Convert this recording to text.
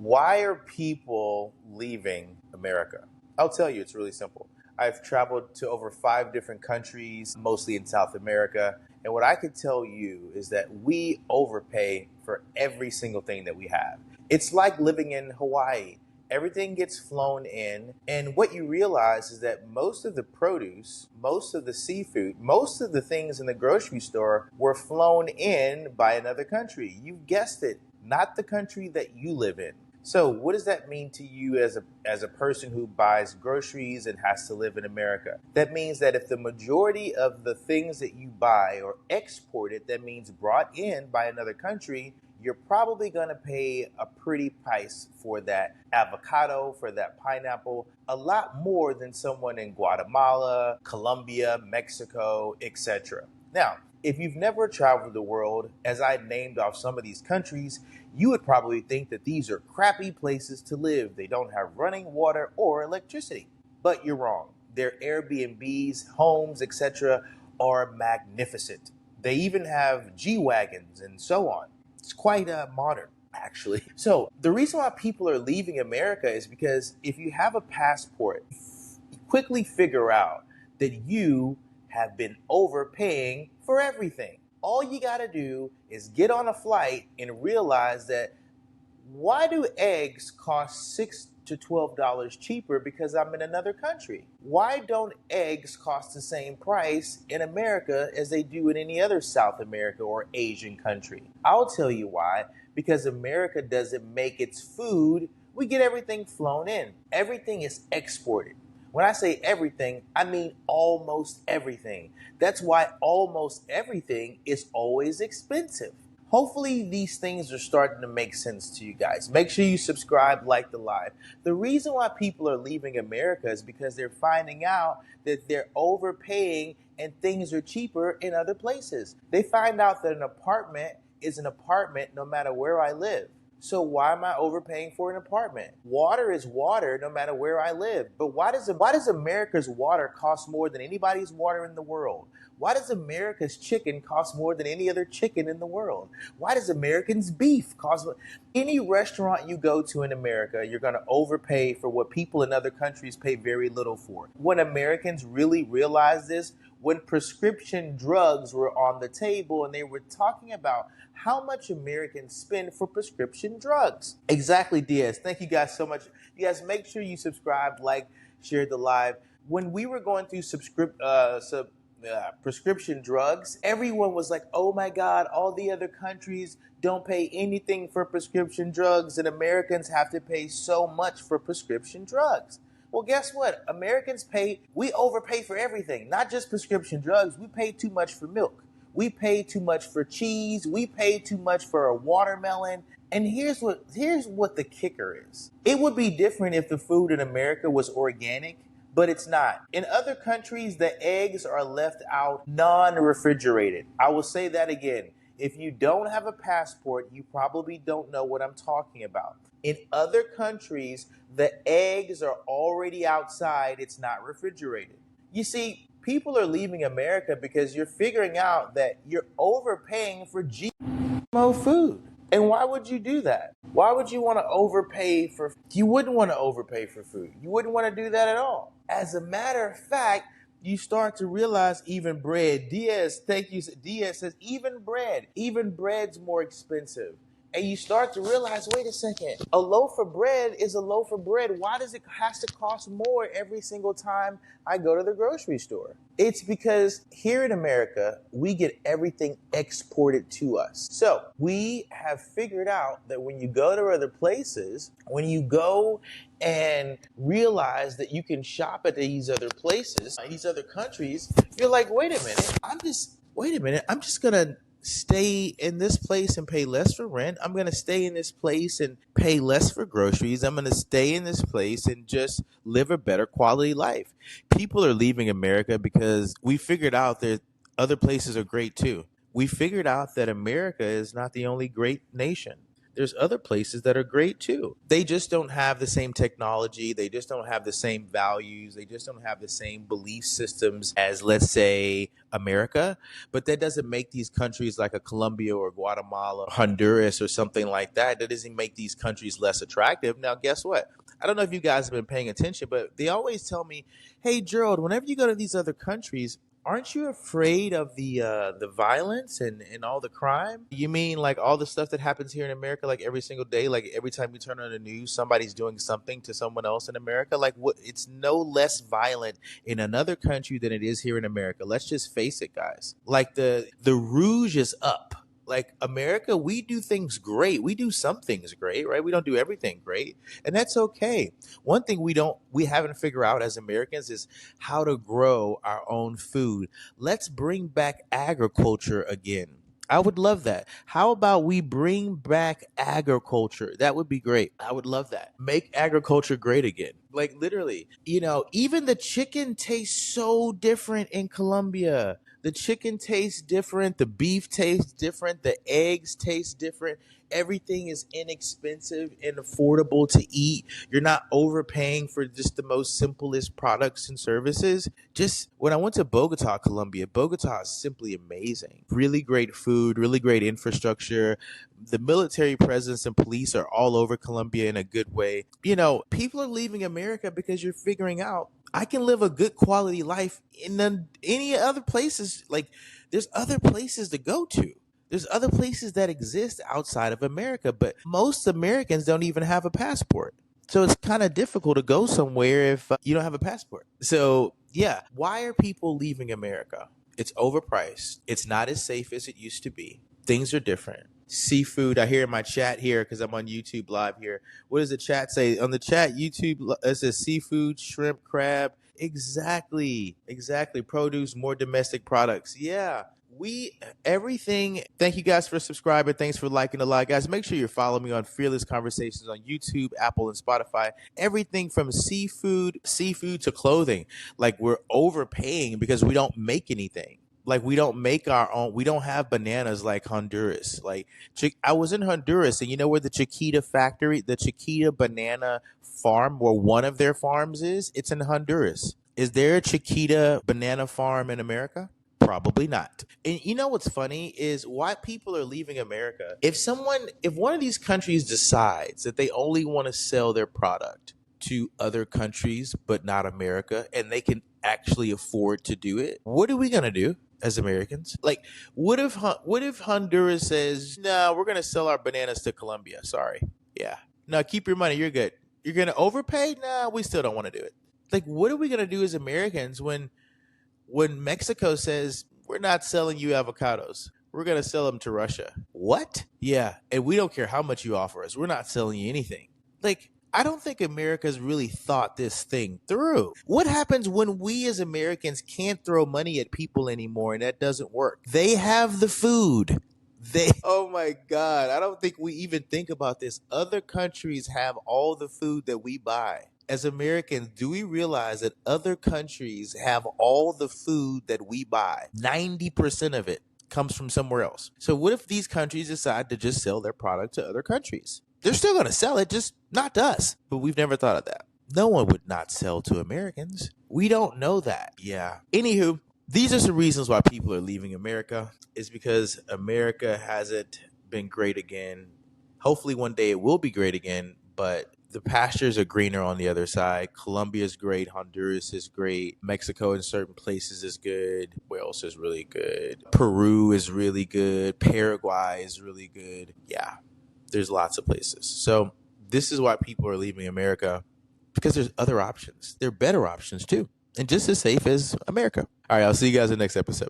Why are people leaving America? I'll tell you, it's really simple. I've traveled to over 5 different countries, mostly in South America. And what I can tell you is that we overpay for every single thing that we have. It's like living in Hawaii. Everything gets flown in. And what you realize is that most of the produce, most of the seafood, most of the things in the grocery store were flown in by another country. You guessed it, not the country that you live in. So, what does that mean to you as a person who buys groceries and has to live in America? That means that if the majority of the things that you buy are exported, that means brought in by another country, you're probably going to pay a pretty price for that avocado, for that pineapple, a lot more than someone in Guatemala, Colombia, Mexico, etc. Now, if you've never traveled the world, as I named off some of these countries, you would probably think that these are crappy places to live. They don't have running water or electricity. But you're wrong. Their Airbnbs, homes, etc. are magnificent. They even have G-Wagons and so on. It's quite modern, actually. So the reason why people are leaving America is because if you have a passport, you quickly figure out that you have been overpaying for everything. All you got to do is get on a flight and realize that why do eggs cost $6 to $12 cheaper because I'm in another country? Why don't eggs cost the same price in America as they do in any other South America or Asian country? I'll tell you why. Because America doesn't make its food. We get everything flown in. Everything is exported. When I say everything, I mean almost everything. That's why almost everything is always expensive. Hopefully these things are starting to make sense to you guys. Make sure you subscribe, like the live. The reason why people are leaving America is because they're finding out that they're overpaying and things are cheaper in other places. They find out that an apartment is an apartment no matter where I live. So why am I overpaying for an apartment? Water is water no matter where I live. But why does America's water cost more than anybody's water in the world? Why does America's chicken cost more than any other chicken in the world? Why does Americans' beef cost more? Any restaurant you go to in America, you're going to overpay for what people in other countries pay very little for. When Americans really realized this, when prescription drugs were on the table and they were talking about how much Americans spend for prescription drugs. Exactly, Diaz. Thank you guys so much. You guys make sure you subscribe, like, share the live. When we were going through prescription drugs, everyone was like, oh my God, all the other countries don't pay anything for prescription drugs and Americans have to pay so much for prescription drugs. Well, guess what? We overpay for everything, not just prescription drugs. We pay too much for milk. We pay too much for cheese. We pay too much for a watermelon. And here's what the kicker is. It would be different if the food in America was organic, but it's not. In other countries, the eggs are left out non-refrigerated. I will say that again. If you don't have a passport, you probably don't know what I'm talking about. In other countries, the eggs are already outside. It's not refrigerated. You see, people are leaving America because you're figuring out that you're overpaying for GMO food. And why would you do that? Why would you want to you wouldn't want to overpay for food. You wouldn't want to do that at all. As a matter of fact, you start to realize even bread. Diaz, thank you. Diaz says even bread's more expensive. And you start to realize, wait a second, a loaf of bread is a loaf of bread. Why does it have to cost more every single time I go to the grocery store? It's because here in America, we get everything exported to us. So we have figured out that when you go to other places, when you go and realize that you can shop at these other places, these other countries, you're like, wait a minute, I'm just going to stay in this place and pay less for rent. I'm going to stay in this place and pay less for groceries. I'm going to stay in this place and just live a better quality life. People are leaving America because we figured out that other places are great too. We figured out that America is not the only great nation. there's other places that are great too. They just don't have the same technology. They just don't have the same values. They just don't have the same belief systems as, let's say, America. But that doesn't make these countries like a Colombia or Guatemala, Honduras, or something like that. That doesn't make these countries less attractive. Now, guess what? I don't know if you guys have been paying attention, but they always tell me, "Hey, Gerald, whenever you go to these other countries, aren't you afraid of the violence and all the crime? You mean like all the stuff that happens here in America, like every single day, like every time you turn on the news, somebody's doing something to someone else in America? Like what? It's no less violent in another country than it is here in America. Let's just face it, guys. Like the rouge is up." Like America, we do things great. We do some things great, right? We don't do everything great, and that's okay. One thing we haven't figured out as Americans is how to grow our own food. Let's bring back agriculture again. I would love that. How about we bring back agriculture? That would be great. I would love that. Make agriculture great again. Like literally, even the chicken tastes so different in Colombia. The chicken tastes different. The beef tastes different. The eggs taste different. Everything is inexpensive and affordable to eat. You're not overpaying for just the most simplest products and services. Just when I went to Bogota, Colombia, Bogota is simply amazing. Really great food, really great infrastructure. The military presence and police are all over Colombia in a good way. People are leaving America because you're figuring out I can live a good quality life in any other places. Like there's other places to go to. There's other places that exist outside of America, but most Americans don't even have a passport. So it's kind of difficult to go somewhere if you don't have a passport. So, yeah, why are people leaving America? It's overpriced. It's not as safe as it used to be. Things are different. Seafood, I hear in my chat here because I'm on YouTube live here. What does the chat say? On the chat, YouTube, it says seafood, shrimp, crab. Exactly. Produce, more domestic products. Yeah. Everything. Thank you guys for subscribing. Thanks for liking a lot, guys. Make sure you follow me on Fearless Conversations on YouTube, Apple, and Spotify. Everything from seafood to clothing. Like we're overpaying because we don't make anything. Like we don't make our own. We don't have bananas like Honduras. Like I was in Honduras, and you know where the Chiquita factory, the Chiquita banana farm, where one of their farms is? It's in Honduras. Is there a Chiquita banana farm in America? Probably not. And you know what's funny is why people are leaving America. If one of these countries decides that they only want to sell their product to other countries but not America, and they can actually afford to do it, what are we going to do as Americans? Like, what if Honduras says, "No, we're going to sell our bananas to Colombia. Sorry." Yeah. No, keep your money. You're good. You're going to overpay? No, we still don't want to do it. Like, what are we going to do as Americans when Mexico says, "We're not selling you avocados. We're going to sell them to Russia"? What? Yeah. And we don't care how much you offer us. We're not selling you anything. Like, I don't think America's really thought this thing through. What happens when we as Americans can't throw money at people anymore and that doesn't work? They have the food. Oh my God. I don't think we even think about this. Other countries have all the food that we buy. As Americans, do we realize that other countries have all the food that we buy? 90% of it comes from somewhere else. So what if these countries decide to just sell their product to other countries? They're still going to sell it, just not to us. But we've never thought of that. No one would not sell to Americans. We don't know that. Yeah. Anywho, these are some reasons why people are leaving America. It's because America hasn't been great again. Hopefully one day it will be great again, but the pastures are greener on the other side. Colombia is great. Honduras is great. Mexico in certain places is good. Where else is really good? Peru is really good. Paraguay is really good. Yeah, there's lots of places. So this is why people are leaving America, because there's other options. There are better options too, and just as safe as America. All right, I'll see you guys in the next episode.